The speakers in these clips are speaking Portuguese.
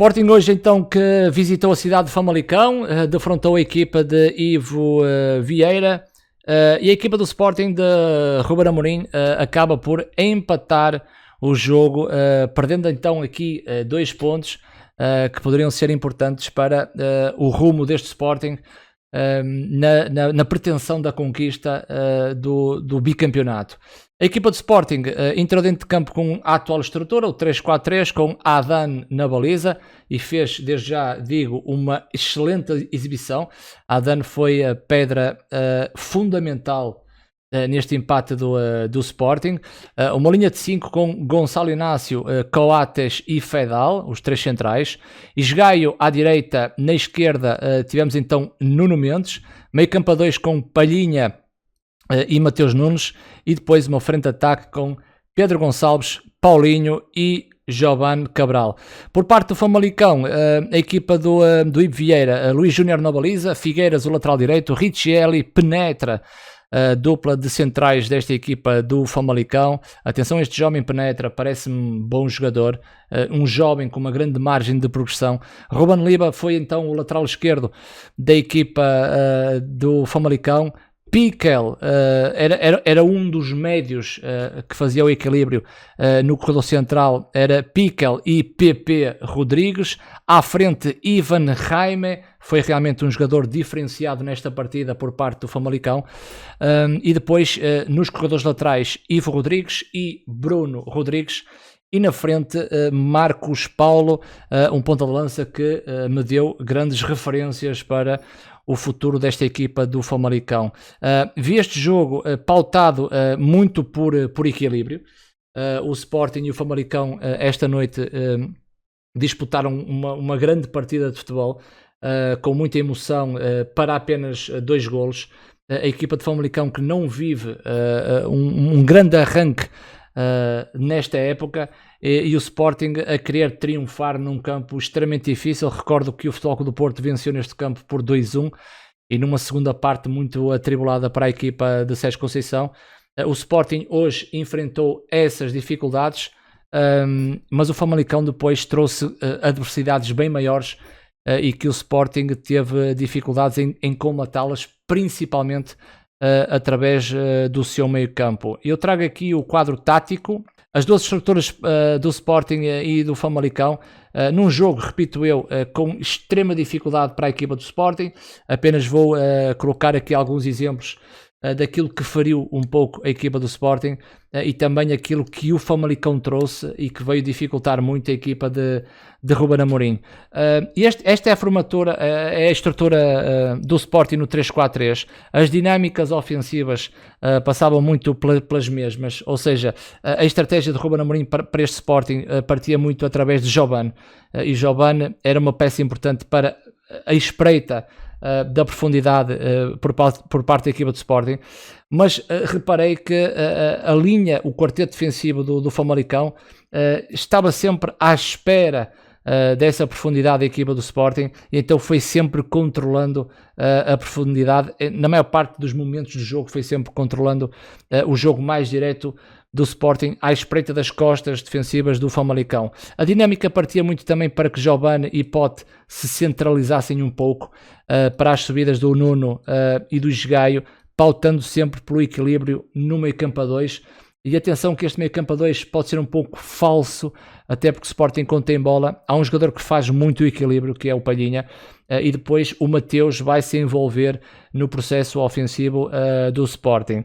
Sporting hoje então que visitou a cidade de Famalicão, defrontou a equipa de Ivo Vieira, e a equipa do Sporting de Ruben Amorim acaba por empatar o jogo, perdendo então aqui 2 pontos que poderiam ser importantes para o rumo deste Sporting na pretensão da conquista do bicampeonato. A equipa de Sporting entrou dentro de campo com a atual estrutura, o 3-4-3, com Adan na baliza, e fez, desde já digo, uma excelente exibição. Adan foi a pedra fundamental neste empate do Sporting. Uma linha de 5 com Gonçalo Inácio, Coates e Fedal, os 3 centrais. Esgaio à direita, na esquerda tivemos então Nuno Mendes. Meio campo a 2 com Palhinha e Mateus Nunes, e depois uma frente de ataque com Pedro Gonçalves, Paulinho e Giovane Cabral. Por parte do Famalicão, a equipa do Ivo Vieira, Luís Júnior na baliza, Figueiras o lateral direito, Riccielli penetra, dupla de centrais desta equipa do Famalicão. Atenção, este jovem penetra, parece-me bom jogador, um jovem com uma grande margem de progressão. Ruben Liba foi então o lateral esquerdo da equipa do Famalicão. Piquel era um dos médios que fazia o equilíbrio no corredor central, era Piquel e PP Rodrigues. À frente, Ivan Jaime, foi realmente um jogador diferenciado nesta partida por parte do Famalicão. E depois, nos corredores laterais, Ivo Rodrigues e Bruno Rodrigues. E na frente, Marcos Paulo, um ponta de lança que me deu grandes referências para o futuro desta equipa do Famalicão. Vi este jogo pautado muito por equilíbrio. O Sporting e o Famalicão esta noite disputaram uma grande partida de futebol, com muita emoção, para apenas 2 golos. A equipa de Famalicão que não vive um grande arranque nesta época, e o Sporting a querer triunfar num campo extremamente difícil. Recordo que o Futebol Clube do Porto venceu neste campo por 2-1 e numa segunda parte muito atribulada para a equipa de Sérgio Conceição. O Sporting hoje enfrentou essas dificuldades, mas o Famalicão depois trouxe adversidades bem maiores, e que o Sporting teve dificuldades em colmatá-las, principalmente através do seu meio campo. Eu trago aqui o quadro tático. As 2 estruturas do Sporting e do Famalicão, num jogo, repito eu, com extrema dificuldade para a equipa do Sporting. Apenas vou colocar aqui alguns exemplos daquilo que feriu um pouco a equipa do Sporting, e também aquilo que o Famalicão trouxe e que veio dificultar muito a equipa de Ruben Amorim. Esta é a formatura, é a estrutura do Sporting no 3-4-3. As dinâmicas ofensivas passavam muito pelas mesmas, ou seja, a estratégia de Ruben Amorim para este Sporting partia muito através de Giovane, e Giovane era uma peça importante para a espreita da profundidade por parte da equipa do Sporting. Mas reparei que a linha, o quarteto defensivo do Famalicão estava sempre à espera dessa profundidade da equipa do Sporting, e então foi sempre controlando a profundidade. Na maior parte dos momentos do jogo foi sempre controlando o jogo mais direto do Sporting à espreita das costas defensivas do Famalicão. A dinâmica partia muito também para que Giovane e Pote se centralizassem um pouco para as subidas do Nuno e do Esgaio, pautando sempre pelo equilíbrio no meio campo a 2. E atenção que este meio campo a 2 pode ser um pouco falso, até porque o Sporting, quando tem bola, há um jogador que faz muito equilíbrio, que é o Palhinha, e depois o Mateus vai se envolver no processo ofensivo do Sporting.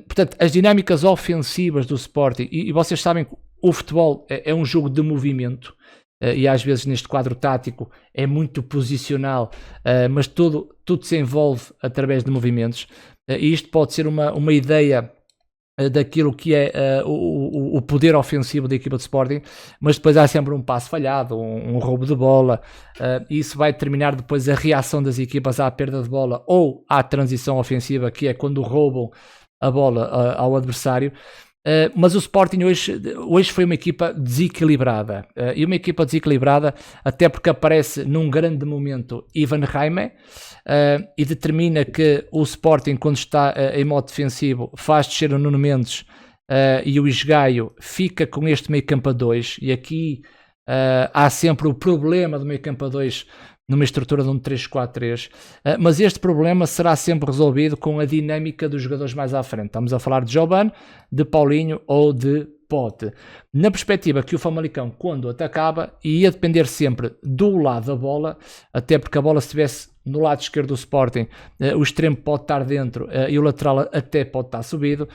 Portanto, as dinâmicas ofensivas do Sporting, e vocês sabem que o futebol é um jogo de movimento, e às vezes neste quadro tático é muito posicional, mas tudo se envolve através de movimentos, e isto pode ser uma ideia daquilo que é o poder ofensivo da equipa de Sporting, mas depois há sempre um passo falhado, um roubo de bola, e isso vai determinar depois a reação das equipas à perda de bola ou à transição ofensiva, que é quando roubam a bola ao adversário. Mas o Sporting hoje foi uma equipa desequilibrada, e uma equipa desequilibrada até porque aparece num grande momento Ivan Jaime, e determina que o Sporting, quando está em modo defensivo, faz descer o Nuno Mendes, e o Esgaio fica com este meio campo a 2, e aqui há sempre o problema do meio campo a 2 numa estrutura de um 3-4-3, mas este problema será sempre resolvido com a dinâmica dos jogadores mais à frente. Estamos a falar de Jovane, de Paulinho ou de Pote. Na perspectiva que o Famalicão, quando atacava, ia depender sempre do lado da bola, até porque a bola, se estivesse no lado esquerdo do Sporting, o extremo pode estar dentro e o lateral até pode estar subido.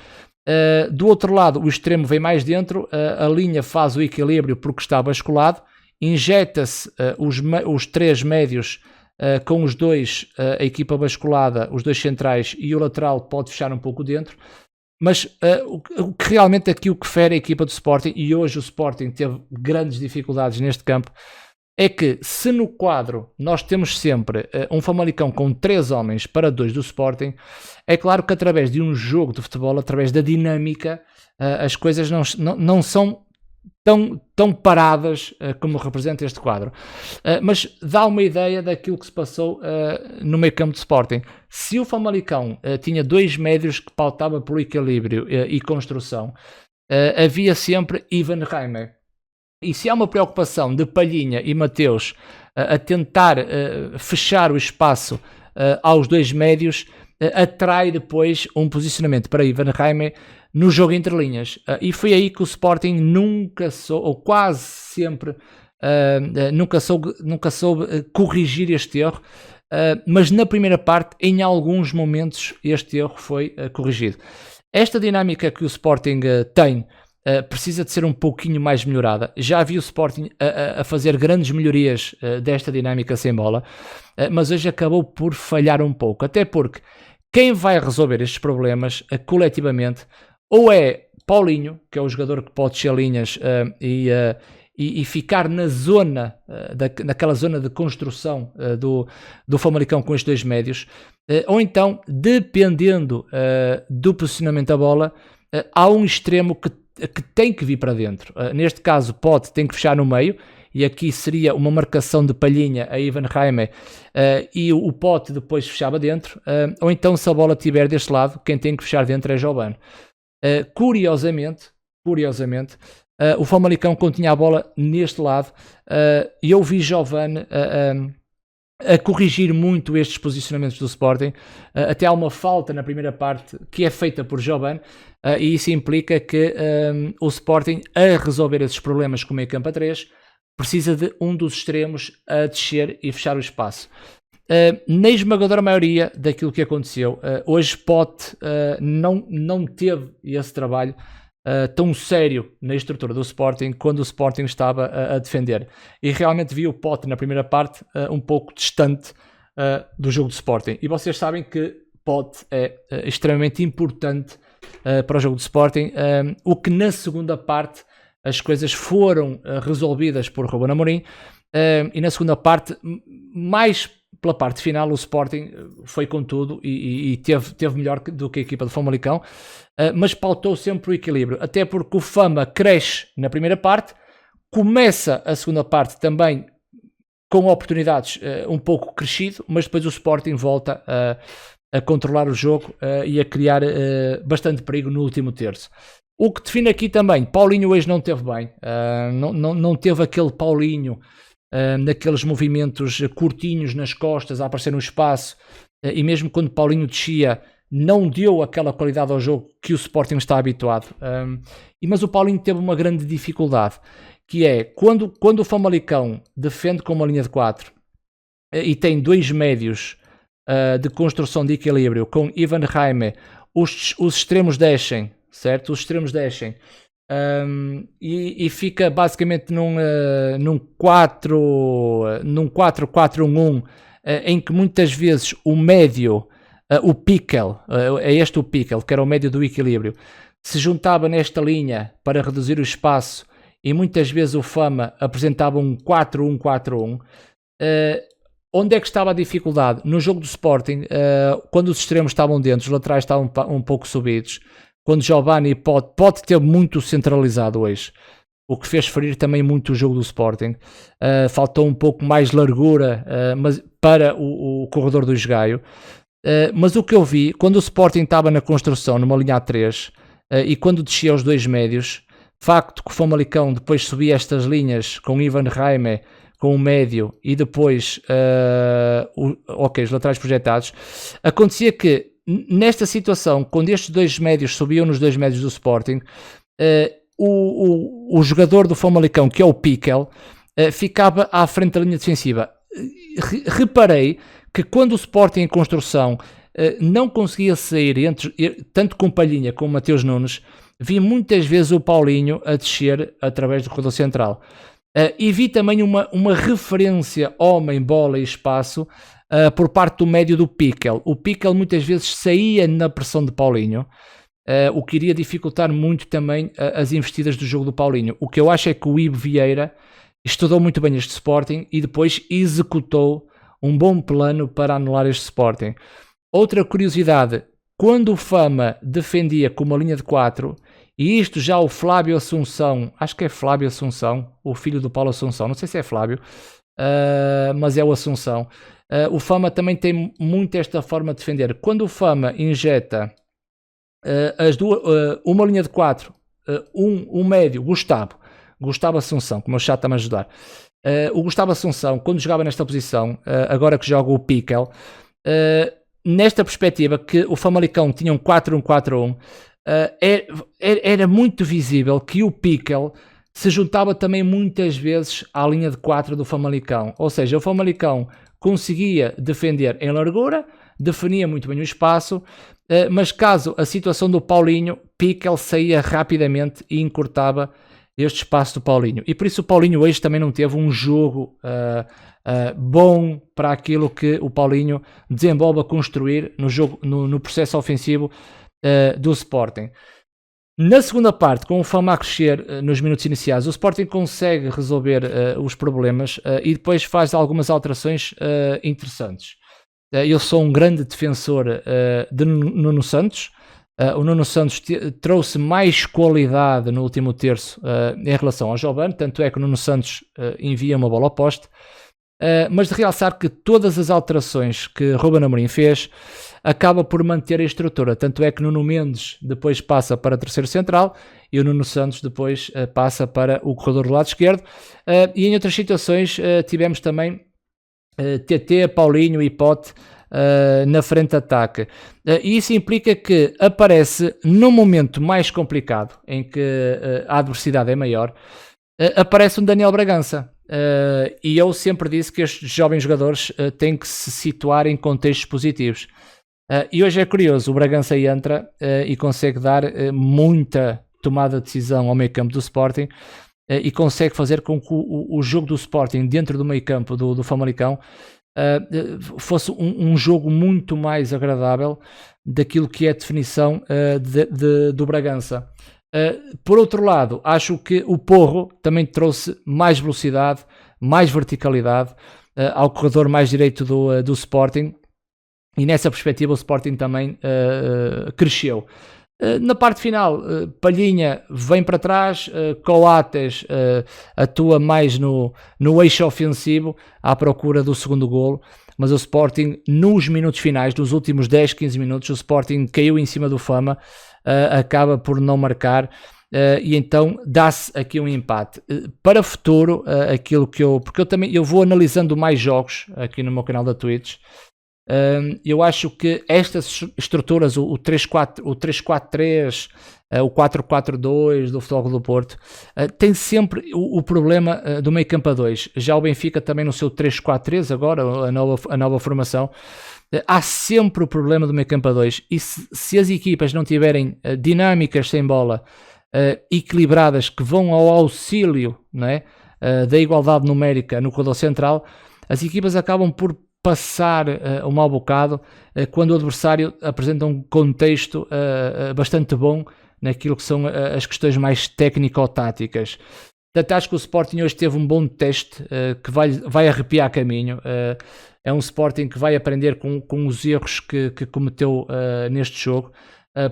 Do outro lado, o extremo vem mais dentro, a linha faz o equilíbrio porque está basculado, injeta-se os 3 médios com os 2, a equipa basculada, os 2 centrais, e o lateral pode fechar um pouco dentro. Mas o que realmente aqui o que fere a equipa do Sporting, e hoje o Sporting teve grandes dificuldades neste campo, é que se no quadro nós temos sempre um Famalicão com 3 homens para 2 do Sporting, é claro que através de um jogo de futebol, através da dinâmica, as coisas não são tão paradas como representa este quadro. Mas dá uma ideia daquilo que se passou no meio campo de Sporting. Se o Famalicão tinha 2 médios que pautava por equilíbrio e construção, havia sempre Ivan Reimer. E se há uma preocupação de Palhinha e Mateus a tentar fechar o espaço aos 2 médios, atrai depois um posicionamento para Ivan Reimer no jogo entre linhas, e foi aí que o Sporting nunca soube, ou quase sempre, nunca soube corrigir este erro, mas na primeira parte, em alguns momentos, este erro foi corrigido. Esta dinâmica que o Sporting tem precisa de ser um pouquinho mais melhorada. Já vi o Sporting a fazer grandes melhorias desta dinâmica sem bola, mas hoje acabou por falhar um pouco, até porque quem vai resolver estes problemas coletivamente ou é Paulinho, que é o jogador que pode descer linhas e ficar na zona, naquela zona de construção do Famalicão com estes 2 médios, ou então, dependendo do posicionamento da bola, há um extremo que tem que vir para dentro. Neste caso, Pote tem que fechar no meio, e aqui seria uma marcação de Palhinha a Ivan Reimer, e o Pote depois fechava dentro, ou então, se a bola estiver deste lado, quem tem que fechar dentro é Jovane. Curiosamente, o Famalicão continha a bola neste lado, e eu vi Jovane a corrigir muito estes posicionamentos do Sporting. Até há uma falta na primeira parte que é feita por Jovane, e isso implica que o Sporting, a resolver esses problemas com o meio campo a 3, precisa de um dos extremos a descer e fechar o espaço. Na esmagadora maioria daquilo que aconteceu, hoje Pote não teve esse trabalho tão sério na estrutura do Sporting quando o Sporting estava a defender, e realmente vi o Pote na primeira parte um pouco distante do jogo do Sporting, e vocês sabem que Pote é extremamente importante para o jogo do Sporting, o que na segunda parte as coisas foram resolvidas por Ruben Amorim, e na segunda parte, mais pela parte final, o Sporting foi com tudo e teve melhor do que a equipa do Famalicão, mas pautou sempre o equilíbrio, até porque o Fama cresce na primeira parte, começa a segunda parte também com oportunidades um pouco crescido, mas depois o Sporting volta a controlar o jogo e a criar bastante perigo no último terço. O que define aqui também, Paulinho hoje não teve bem, não teve aquele Paulinho naqueles movimentos curtinhos nas costas, a aparecer no espaço, e mesmo quando Paulinho descia, não deu aquela qualidade ao jogo que o Sporting está habituado. Mas o Paulinho teve uma grande dificuldade, que é quando o Famalicão defende com uma linha de 4 e tem 2 médios de construção de equilíbrio, com Ivan Reimer, os extremos descem, certo? Os extremos descem. E fica basicamente num 4-4-1-1, em que muitas vezes o médio, o Pickel, é este o Pickel, que era o médio do equilíbrio, se juntava nesta linha para reduzir o espaço, e muitas vezes o Fama apresentava um 4-1-4-1. Onde é que estava a dificuldade? No jogo do Sporting, quando os extremos estavam dentro, os laterais estavam um pouco subidos, quando Jovane pode ter muito centralizado hoje, o que fez ferir também muito o jogo do Sporting. Faltou um pouco mais largura mas para o corredor do esgaio. Mas o que eu vi, quando o Sporting estava na construção, numa linha A3, e quando descia os 2 médios, Facto que o Famalicão depois subia estas linhas com Ivan Raime, com o médio e depois os laterais projetados. Acontecia que nesta situação, quando estes dois médios subiam nos dois médios do Sporting, o jogador do Famalicão, que é o Piquel, ficava à frente da linha defensiva. Reparei que quando o Sporting em construção não conseguia sair tanto com Palhinha como Mateus Nunes, vi muitas vezes o Paulinho a descer através do corredor central. E vi também uma referência homem, bola e espaço por parte do médio do Piquel. O Piquel muitas vezes saía na pressão de Paulinho, o que iria dificultar muito também as investidas do jogo do Paulinho. O que eu acho é que o Ivo Vieira estudou muito bem este Sporting e depois executou um bom plano para anular este Sporting. Outra curiosidade, quando o Fama defendia com uma linha de 4, e isto já o Flávio Assunção, acho que é Flávio Assunção, o filho do Paulo Assunção, não sei se é Flávio, mas é o Assunção. O Fama também tem muito esta forma de defender. Quando o Fama injeta uma linha de 4, um médio, Gustavo Assunção, como o chat está-me a ajudar. O Gustavo Assunção, quando jogava nesta posição, agora que joga o Piquel, nesta perspectiva que o Famalicão tinha um 4-1-4-1, era muito visível que o Piquel se juntava também muitas vezes à linha de 4 do Famalicão. Ou seja, o Famalicão conseguia defender em largura, definia muito bem o espaço, mas caso a situação do Paulinho, Piquel saía rapidamente e encurtava este espaço do Paulinho. E por isso o Paulinho hoje também não teve um jogo bom para aquilo que o Paulinho desenvolve a construir no jogo, no processo ofensivo do Sporting. Na segunda parte, com o Fama a crescer nos minutos iniciais, o Sporting consegue resolver os problemas e depois faz algumas alterações interessantes. Eu sou um grande defensor de Nuno Santos. O Nuno Santos trouxe mais qualidade no último terço em relação ao Giovane, tanto é que o Nuno Santos envia uma bola ao poste, mas de realçar que todas as alterações que Ruben Amorim fez acaba por manter a estrutura, tanto é que Nuno Mendes depois passa para terceiro central e o Nuno Santos depois passa para o corredor do lado esquerdo, e em outras situações tivemos também TT, Paulinho e Pote na frente de ataque, e isso implica que aparece num momento mais complicado em que a adversidade é maior, aparece um Daniel Bragança, e eu sempre disse que estes jovens jogadores têm que se situar em contextos positivos, e hoje é curioso, o Bragança entra e consegue dar muita tomada de decisão ao meio campo do Sporting, e consegue fazer com que o jogo do Sporting dentro do meio campo do Famalicão fosse um jogo muito mais agradável daquilo que é a definição do Bragança. Por outro lado, acho que o Porro também trouxe mais velocidade, mais verticalidade ao corredor mais direito do Sporting, e nessa perspectiva o Sporting também cresceu. Na parte final, Palhinha vem para trás, Coates atua mais no eixo ofensivo à procura do segundo golo, mas o Sporting nos minutos finais, nos últimos 10, 15 minutos, o Sporting caiu em cima do Fama, acaba por não marcar, e então dá-se aqui um empate. Para o futuro, aquilo que porque eu vou analisando mais jogos aqui no meu canal da Twitch. Eu acho que estas estruturas, o 3-4-3, o 4-4-2 do Futebol Clube do Porto, tem sempre o problema do meio campo a 2. Já o Benfica também no seu 3-4-3, agora a nova formação, há sempre o problema do meio campo a 2. E se as equipas não tiverem dinâmicas sem bola, equilibradas, que vão ao auxílio, não é, da igualdade numérica no corredor central, as equipas acabam por passar um mau bocado quando o adversário apresenta um contexto bastante bom naquilo que são as questões mais técnico-táticas. Portanto, acho que o Sporting hoje teve um bom teste que vai arrepiar caminho. É um Sporting que vai aprender com os erros que cometeu neste jogo,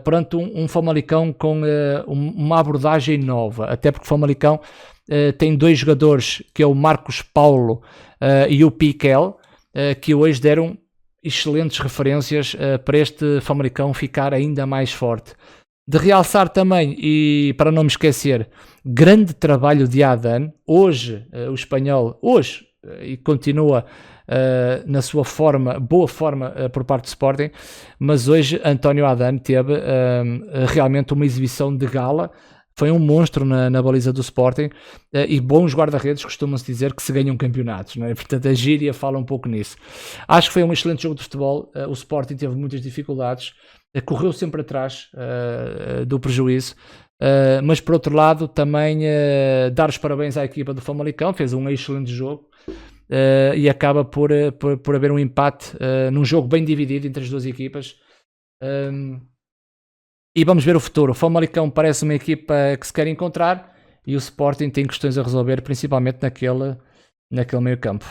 perante um Famalicão com uma abordagem nova, até porque o Famalicão tem dois jogadores, que é o Marcos Paulo e o Piquel, que hoje deram excelentes referências para este Famalicão ficar ainda mais forte. De realçar também, e para não me esquecer, grande trabalho de Adan, hoje o espanhol, e continua na sua forma, boa forma por parte do Sporting, mas hoje António Adan teve realmente uma exibição de gala, foi um monstro na baliza do Sporting, e bons guarda-redes costumam-se dizer que se ganham campeonatos, não é? Portanto a gíria fala um pouco nisso. Acho que foi um excelente jogo de futebol, o Sporting teve muitas dificuldades, correu sempre atrás do prejuízo, mas por outro lado também dar os parabéns à equipa do Famalicão, fez um excelente jogo, e acaba por haver um empate num jogo bem dividido entre as duas equipas. E vamos ver o futuro. O Famalicão parece uma equipa que se quer encontrar e o Sporting tem questões a resolver, principalmente naquele meio campo.